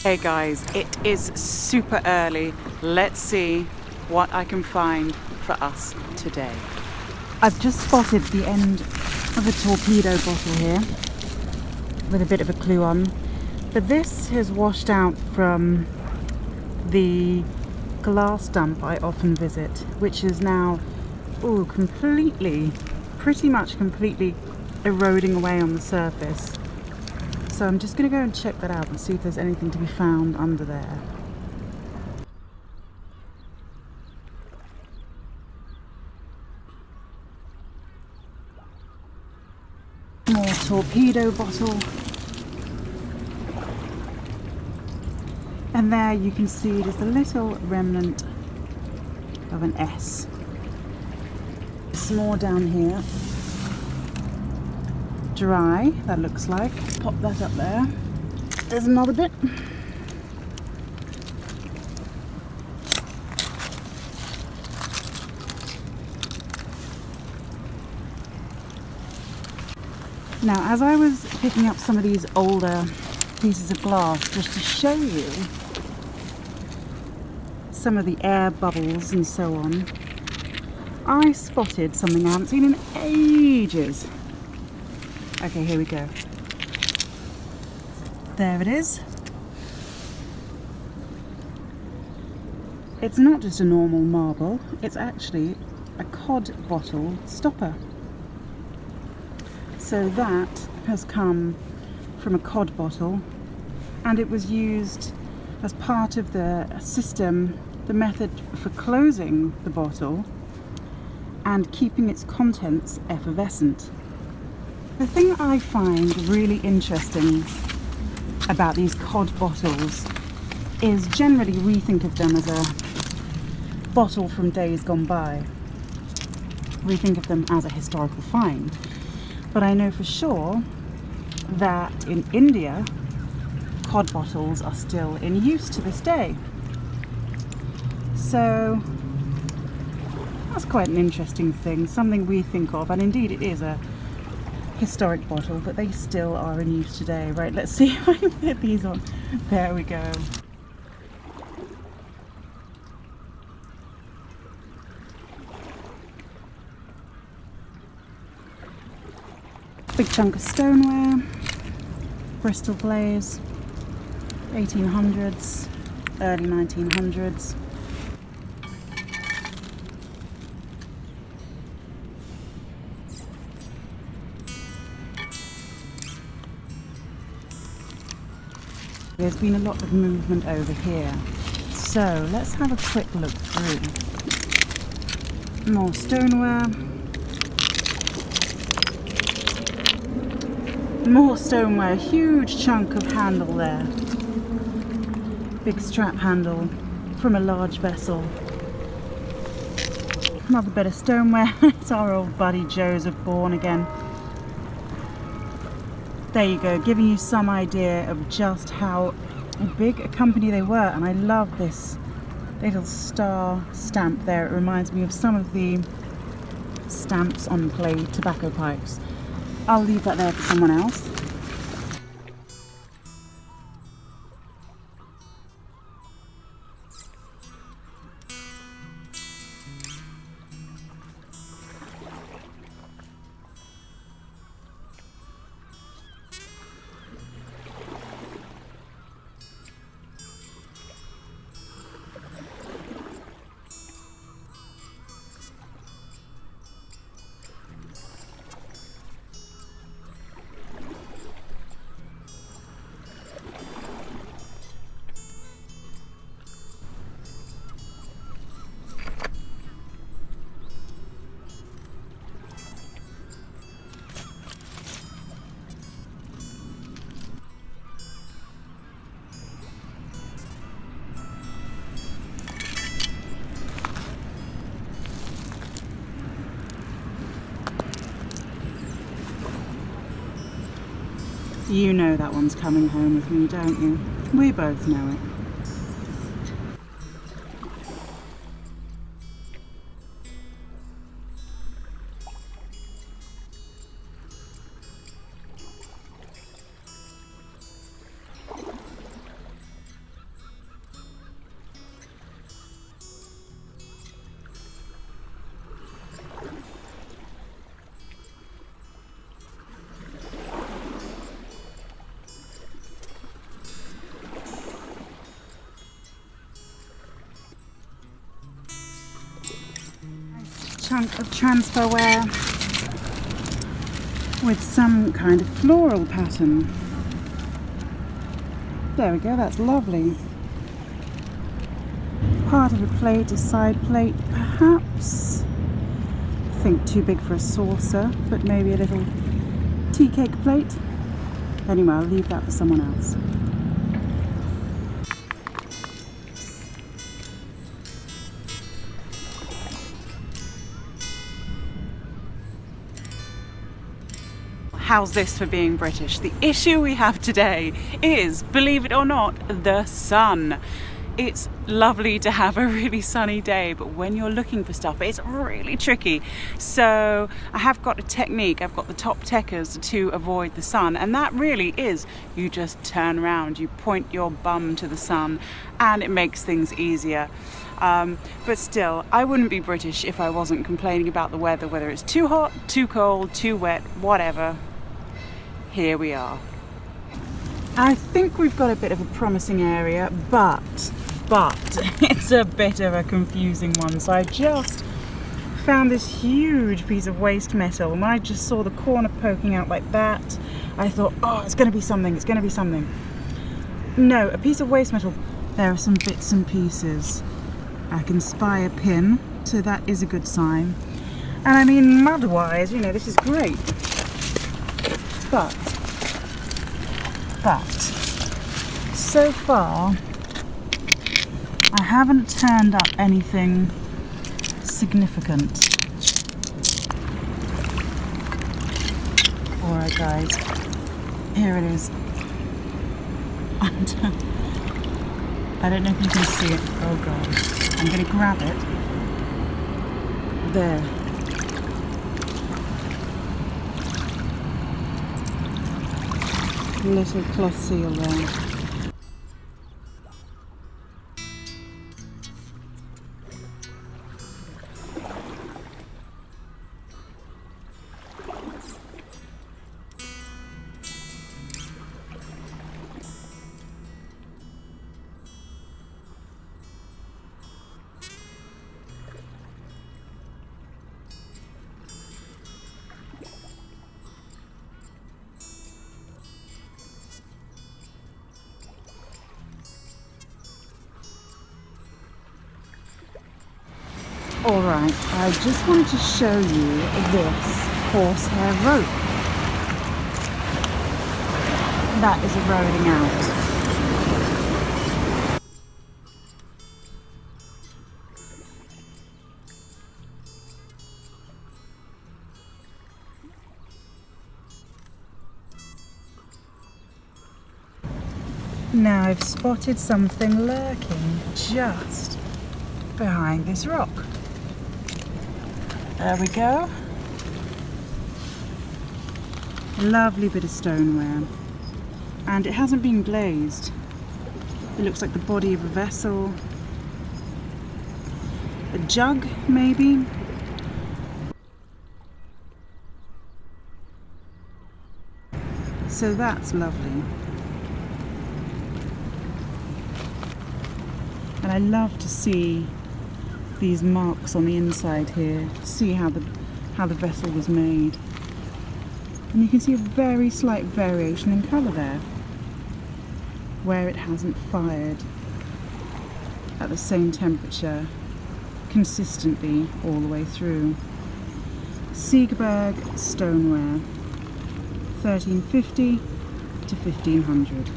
Hey guys, it is super early. Let's see what I can find for us today. I've just spotted the end of a torpedo bottle here with a bit of a clue on, but this has washed out from the glass dump I often visit, which is now pretty much completely eroding away on the surface. So I'm just going to go and check that out and see if there's anything to be found under there. More torpedo bottle. And there you can see there's a little remnant of an S. Some more down here. Dry, that looks like. Pop that up there. There's another bit. Now, as I was picking up some of these older pieces of glass, just to show you some of the air bubbles and so on, I spotted something I haven't seen in ages. Okay, here we go. There it is. It's not just a normal marble, it's actually a cod bottle stopper. So that has come from a cod bottle, and it was used as part of the system, the method for closing the bottle and keeping its contents effervescent. The thing I find really interesting about these cod bottles is generally we think of them as a bottle from days gone by. We think of them as a historical find. But I know for sure that in India, cod bottles are still in use to this day. So that's quite an interesting thing, something we think of, and indeed it is a historic bottle, but they still are in use today. Right, let's see if I can fit these on. There we go. Big chunk of stoneware, Bristol glaze, 1800s, early 1900s. There's been a lot of movement over here, so let's have a quick look through. More stoneware. More stoneware, huge chunk of handle there. Big strap handle from a large vessel. Another bit of stoneware. It's our old buddy Joseph Bourne again. There you go, giving you some idea of just how big a company they were. And I love this little star stamp there. It reminds me of some of the stamps on clay tobacco pipes. I'll leave that there for someone else. You know that one's coming home with me, don't you? We both know it. chunk of transferware with some kind of floral pattern. There we go, that's lovely. Part of a plate, a side plate, perhaps. I think too big for a saucer, but maybe a little tea cake plate. Anyway, I'll leave that for someone else. How's this for being British? The issue we have today is, believe it or not, the sun. It's lovely to have a really sunny day, but when you're looking for stuff, it's really tricky. So I have got a technique. I've got the top techers to avoid the sun, and that really is, you just turn around, you point your bum to the sun, and it makes things easier. But still, I wouldn't be British if I wasn't complaining about the weather, whether it's too hot, too cold, too wet, whatever. Here we are. I think we've got a bit of a promising area, but it's a bit of a confusing one. So I just found this huge piece of waste metal, and when I just saw the corner poking out like that, I thought, oh, it's going to be something, it's going to be something. No, a piece of waste metal. There are some bits and pieces. I can spy a pin, so that is a good sign. And I mean, mud-wise, you know, this is great. But so far I haven't turned up anything significant. Alright guys, here it is. I don't know if you can see it. Oh god, I'm going to grab it. There. Little cloth seal there. Alright, I just wanted to show you this horsehair rope that is eroding out. Now I've spotted something lurking just behind this rock. There we go. Lovely bit of stoneware. And it hasn't been glazed. It looks like the body of a vessel. A jug, maybe. So that's lovely. And I love to see these marks on the inside here, see how the vessel was made. And you can see a very slight variation in colour there, where it hasn't fired at the same temperature consistently all the way through. Segeberg stoneware, 1350 to 1500.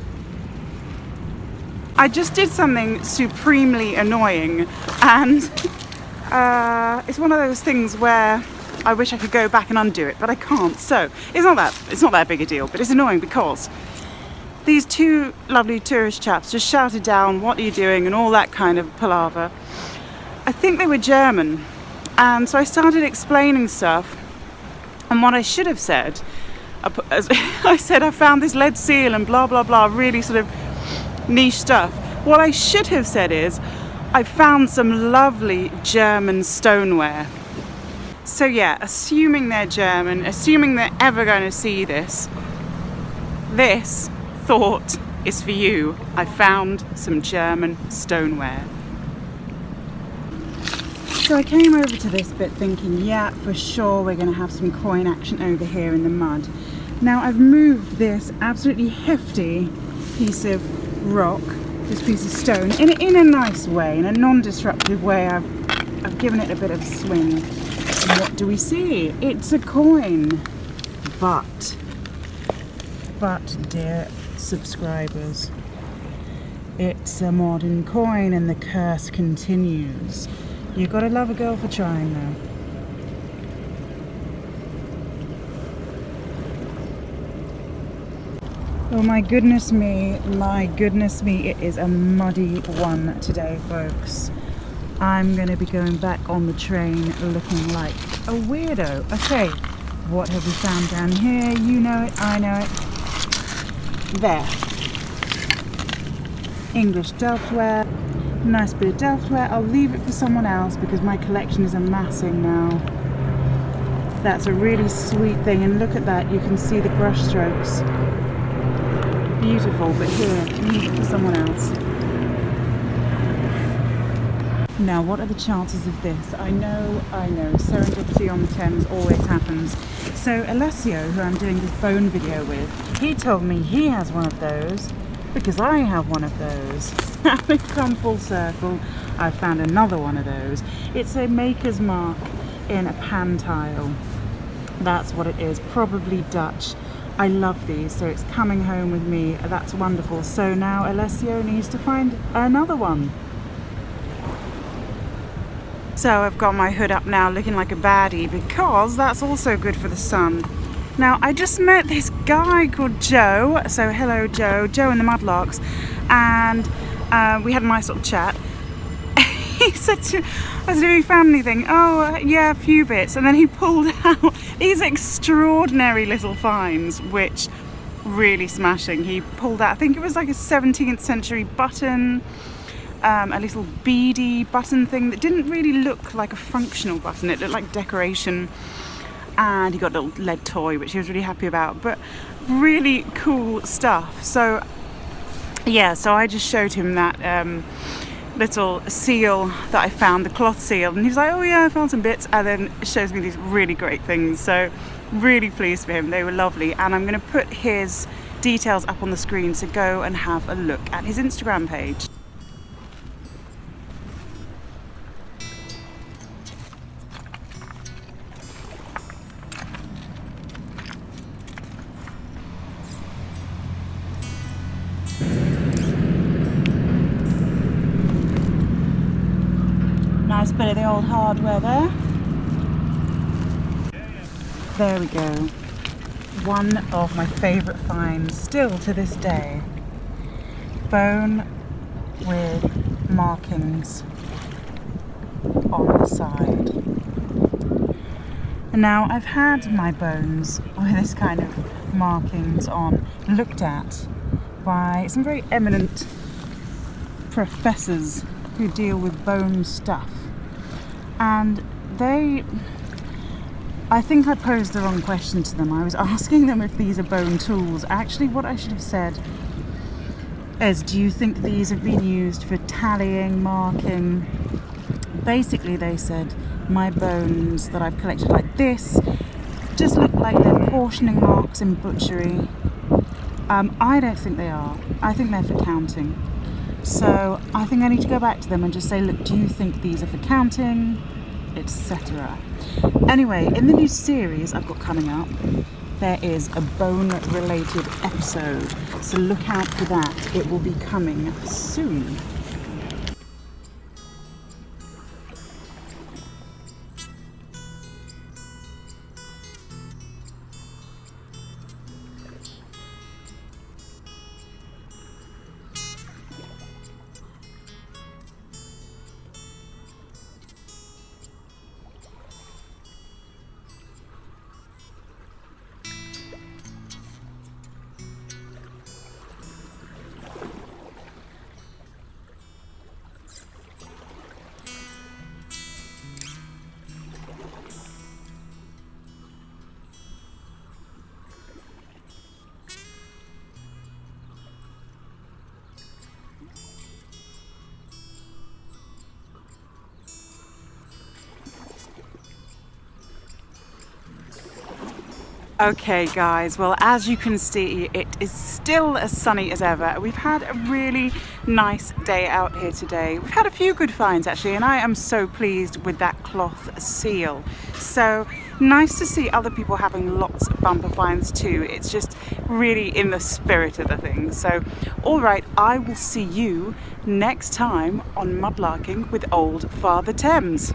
I just did something supremely annoying, and it's one of those things where I wish I could go back and undo it, but I can't. So it's not that big a deal, but it's annoying because these two lovely tourist chaps just shouted down, "What are you doing?" and all that kind of palaver. I think they were German, and so I started explaining stuff, and what I should have said, I said I found this lead seal and blah blah blah, really sort of niche stuff. What I should have said is, I found some lovely German stoneware. So yeah, assuming they're German, assuming they're ever going to see this thought is for you. I found some German stoneware. So I came over to this bit thinking, yeah, for sure we're going to have some coin action over here in the mud. Now I've moved this absolutely hefty piece of rock, this piece of stone, in a nice way, in a non-disruptive way. I've given it a bit of a swing. And what do we see? It's a coin. But dear subscribers, it's a modern coin and the curse continues. You've got to love a girl for trying though. Oh my goodness me, it is a muddy one today, folks. I'm going to be going back on the train looking like a weirdo. Okay, what have we found down here? You know it, I know it. There. English Delftware. Nice bit of Delftware. I'll leave it for someone else because my collection is amassing now. That's a really sweet thing, and look at that, you can see the brush strokes. Beautiful, but here, leave it for someone else. Now, what are the chances of this? I know, serendipity on the Thames always happens. So Alessio, who I'm doing this bone video with, he told me he has one of those because I have one of those. Now we've come full circle. I've found another one of those. It's a maker's mark in a pan tile. That's what it is, probably Dutch. I love these, so it's coming home with me. That's wonderful. So now Alessio needs to find another one. So I've got my hood up now looking like a baddie because that's also good for the sun. Now I just met this guy called Joe, so hello Joe in the Mudlarks, and we had a nice little chat. He said to, I said, have you found anything? Oh yeah, a few bits. And then he pulled out these extraordinary little finds, which really smashing. He pulled out, I think it was like a 17th century button, a little beady button thing that didn't really look like a functional button. It looked like decoration. And he got a little lead toy, which he was really happy about, but really cool stuff. So yeah, so I just showed him that little seal that I found, the cloth seal, and he's like, oh yeah, I found some bits, and then shows me these really great things. So really pleased for him, they were lovely, and I'm going to put his details up on the screen, so go and have a look at his Instagram page. Nice bit of the old hardware there. There we go. One of my favourite finds still to this day. Bone with markings on the side. And now I've had my bones with this kind of markings on looked at by some very eminent professors who deal with bone stuff, and I think I posed the wrong question to them. I was asking them if these are bone tools. Actually, what I should have said is, do you think these have been used for tallying, marking? Basically they said, my bones that I've collected like this just look like they're portioning marks in butchery. I don't think they are. I think they're for counting. So I think I need to go back to them and just say, look, do you think these are for counting, etc. Anyway, in the new series I've got coming up, there is a bone related episode, so look out for that. It will be coming soon. Okay guys, well as you can see it is still as sunny as ever. We've had a really nice day out here today. We've had a few good finds actually, and I am so pleased with that cloth seal. So nice to see other people having lots of bumper finds too. It's just really in the spirit of the thing. So alright, I will see you next time on Mudlarking with Old Father Thames.